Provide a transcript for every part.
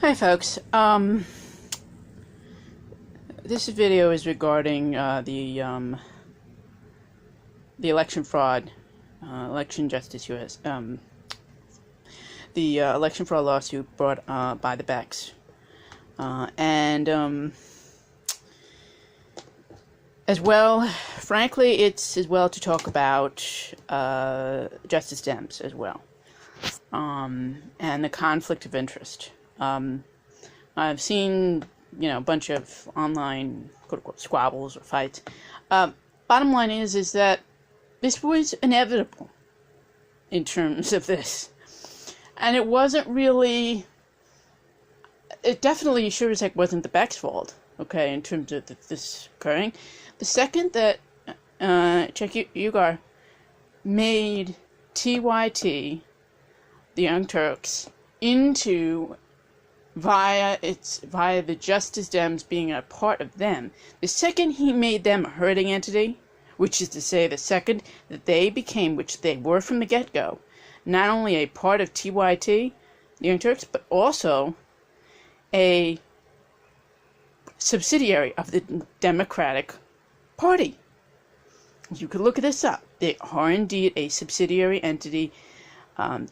Hi folks, this video is regarding the election fraud, election justice US, the election fraud lawsuit brought by the Becks, and as well, frankly, it's as well to talk about Justice Dems as well, and the conflict of interest. I've seen, a bunch of online, quote-unquote, squabbles or fights. Bottom line is that this was inevitable in terms of this. And it wasn't really, it definitely sure as heck wasn't the Beck's fault, okay, in terms of this occurring. The second that Ugar made TYT, the Young Turks, into via the Justice Dems being a part of them. The second he made them a herding entity, which is to say the second that they became, which they were from the get-go, not only a part of TYT, the Young Turks, but also a subsidiary of the Democratic Party. You could look this up. They are indeed a subsidiary entity.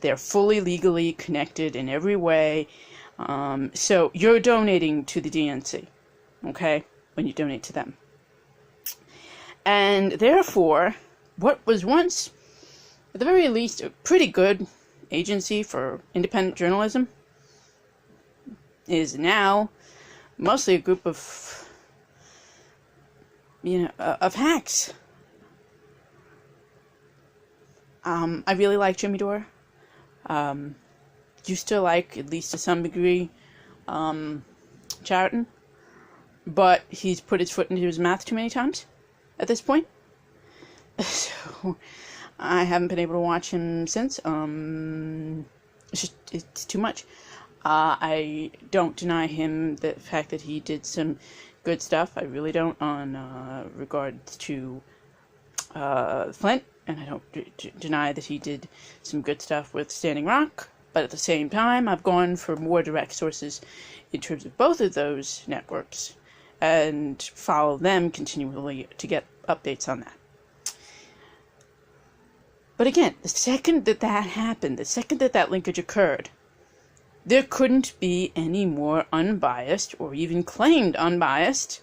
They're fully legally connected in every way. So you're donating to the DNC, okay, when you donate to them. And therefore, what was once, at the very least, a pretty good agency for independent journalism is now mostly a group of, of hacks. I really like Jimmy Dore. Used to like, at least to some degree, Chariton, but he's put his foot into his mouth too many times at this point, so I haven't been able to watch him since. It's too much. I don't deny him the fact that he did some good stuff. I really don't, on regards to Flint, and I don't deny that he did some good stuff with Standing Rock. But at the same time, I've gone for more direct sources in terms of both of those networks and follow them continually to get updates on that. But again, the second that happened, the second that linkage occurred, there couldn't be any more unbiased or even claimed unbiased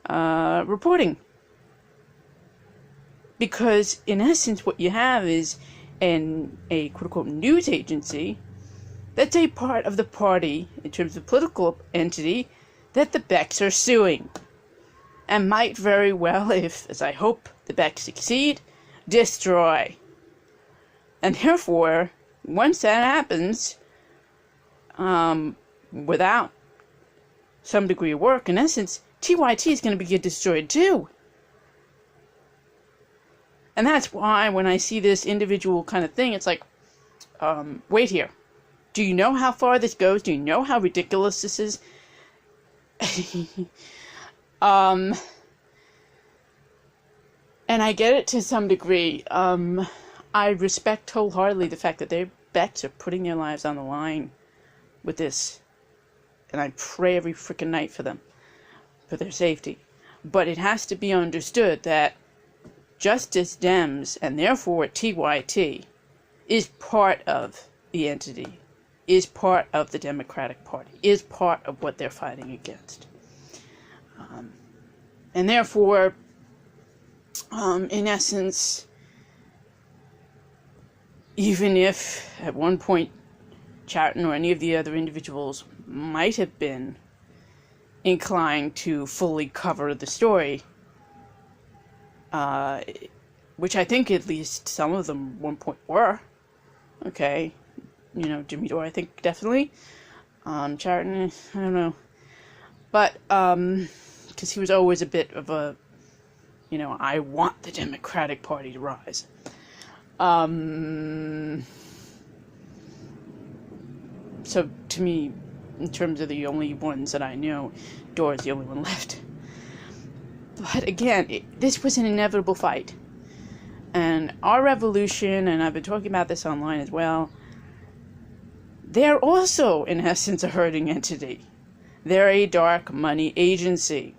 reporting. Because in essence, what you have is a quote-unquote news agency that's a part of the party in terms of political entity that the Becks are suing, and might very well, if, as I hope, the Becks succeed, destroy. And therefore, once that happens, without some degree of work, in essence, TYT is going to get destroyed too. And that's why when I see this individual kind of thing, it's like, wait here. Do you know how far this goes? Do you know how ridiculous this is? And I get it to some degree. I respect wholeheartedly the fact that their Becks are putting their lives on the line with this. And I pray every freaking night for them, for their safety. But it has to be understood that Justice Dems, and therefore TYT, is part of the entity, is part of the Democratic Party, is part of what they're fighting against. And therefore, in essence, even if at one point Chariton or any of the other individuals might have been inclined to fully cover the story, which I think at least some of them at one point were, okay, Jimmy Dore, I think, definitely, Chariton, I don't know, but, because he was always a bit of a, I want the Democratic Party to rise, so to me, in terms of the only ones that I know, Dore is the only one left. But again, this was an inevitable fight. And our revolution, and I've been talking about this online as well, they're also, in essence, a herding entity. They're a dark money agency.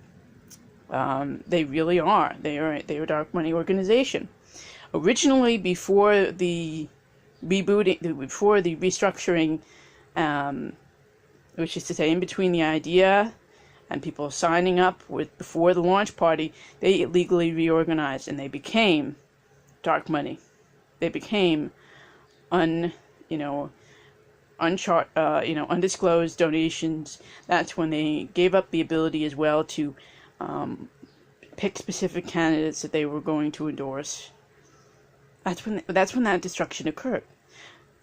They really are. They're a dark money organization. Originally, before the restructuring, which is to say, in between the idea and people signing up before the launch party, they illegally reorganized and they became dark money. They became undisclosed donations. That's when they gave up the ability as well to pick specific candidates that they were going to endorse. That's when that destruction occurred.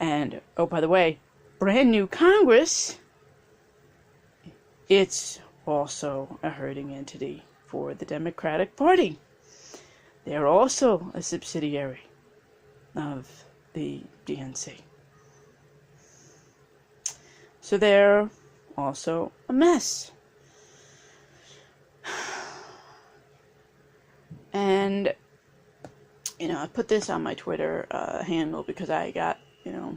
And oh, by the way, brand new Congress, it's also a herding entity for the Democratic Party. They're also a subsidiary of the DNC. So they're also a mess. And, I put this on my Twitter handle because I got, I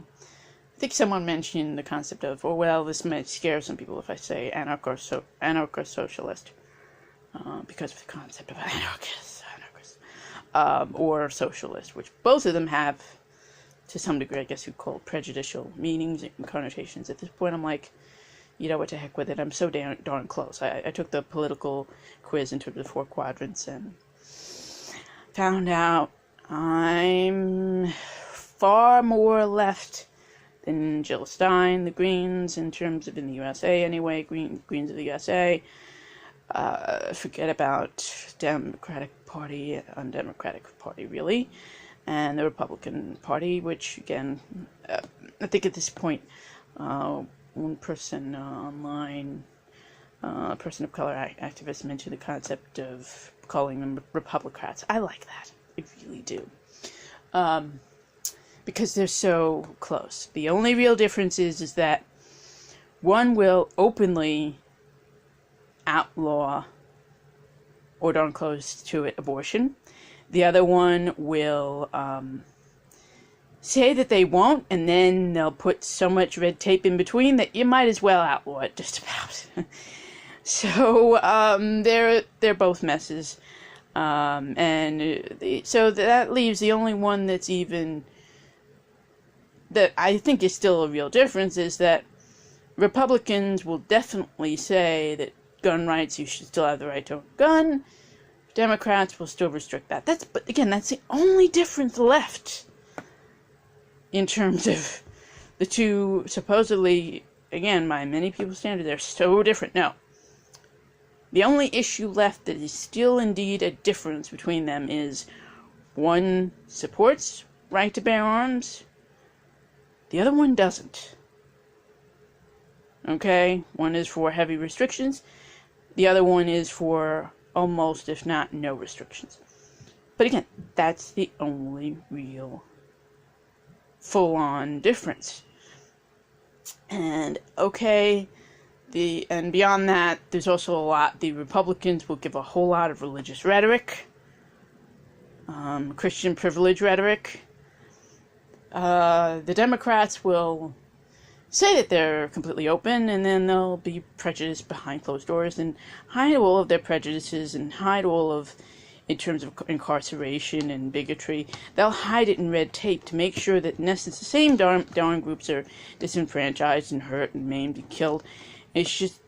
think someone mentioned the concept of, this might scare some people if I say anarcho-socialist, because of the concept of anarchist, or socialist, which both of them have, to some degree, I guess you'd call prejudicial meanings and connotations. At this point, I'm like, what the heck with it? I'm so darn close. I took the political quiz into the 4 quadrants and found out I'm far more left than Jill Stein, the Greens, in terms of in the USA anyway, Greens of the USA. Forget about Democratic Party, undemocratic Party, really. And the Republican Party, which, again, I think at this point, one person online, a person of color activist, mentioned the concept of calling them Republicrats. I like that. I really do. Because they're so close. The only real difference is that one will openly outlaw, or darn close to it, abortion. The other one will say that they won't, and then they'll put so much red tape in between that you might as well outlaw it, just about. So they're both messes, so that leaves the only one that's even, that I think is still a real difference, is that Republicans will definitely say that gun rights, you should still have the right to own a gun. Democrats will still restrict that. But again, that's the only difference left in terms of the two, supposedly, again, by many people's standards, they're so different. No. The only issue left that is still indeed a difference between them is one supports right to bear arms, the other one doesn't. Okay? One is for heavy restrictions, the other one is for almost, if not, no restrictions. But again, that's the only real full-on difference. And, and beyond that, there's also a lot, the Republicans will give a whole lot of religious rhetoric, Christian privilege rhetoric. The Democrats will say that they're completely open, and then they'll be prejudiced behind closed doors and hide all of their prejudices and hide all of, in terms of incarceration and bigotry, they'll hide it in red tape to make sure that, in essence, the same darn groups are disenfranchised and hurt and maimed and killed. It's just,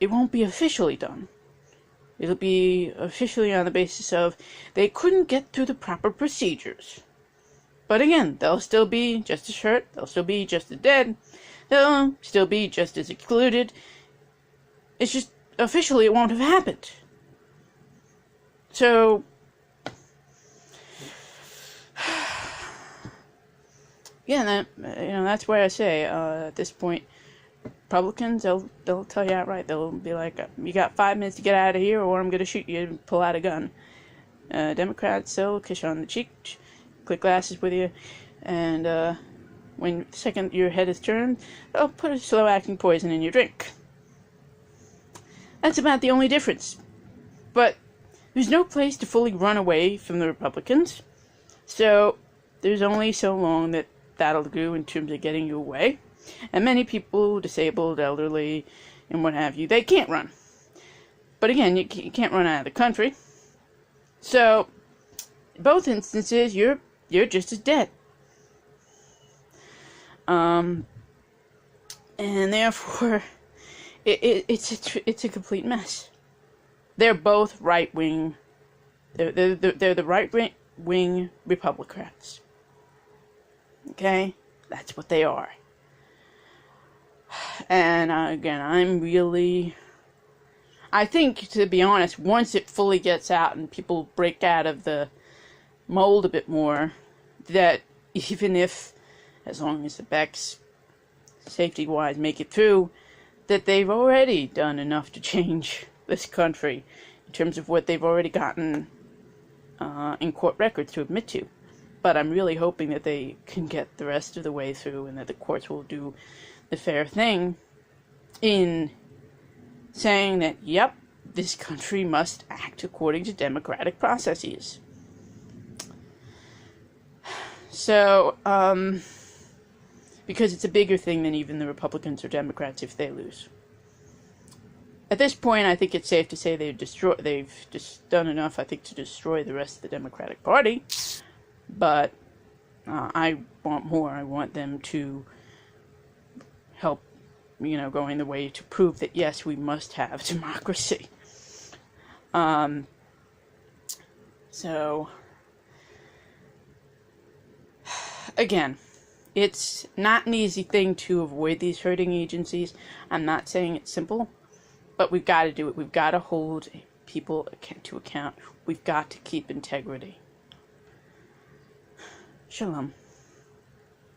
it won't be officially done. It'll be officially on the basis of they couldn't get through the proper procedures. But again, they'll still be just as hurt, they'll still be just as dead, they'll still be just as excluded. It's just, officially it won't have happened. So, yeah, that's why I say, at this point, Republicans, they'll tell you outright. They'll be like, you got 5 minutes to get out of here, or I'm going to shoot you and pull out a gun. Democrats, they'll kiss you on the cheek, click glasses with you, and when the second your head is turned, they'll put a slow-acting poison in your drink. That's about the only difference. But there's no place to fully run away from the Republicans, so there's only so long that that'll do in terms of getting you away. And many people, disabled, elderly, and what have you, they can't run. But again, you can't run out of the country. So, in both instances, you're just as dead. And therefore, it's a complete mess. They're both right-wing. They're the right-wing Republicans. Okay? That's what they are. And again, I think, to be honest, once it fully gets out and people break out of the mold a bit more, that even if, as long as the Becks, safety-wise, make it through, that they've already done enough to change this country in terms of what they've already gotten in court records to admit to. But I'm really hoping that they can get the rest of the way through and that the courts will do the fair thing in saying that, yep, this country must act according to democratic processes. So, because it's a bigger thing than even the Republicans or Democrats if they lose. At this point, I think it's safe to say they've just done enough, I think, to destroy the rest of the Democratic Party. But I want more. I want them to help, going the way to prove that, yes, we must have democracy. So, again, it's not an easy thing to avoid these herding agencies. I'm not saying it's simple, but we've got to do it. We've got to hold people to account. We've got to keep integrity. Shalom.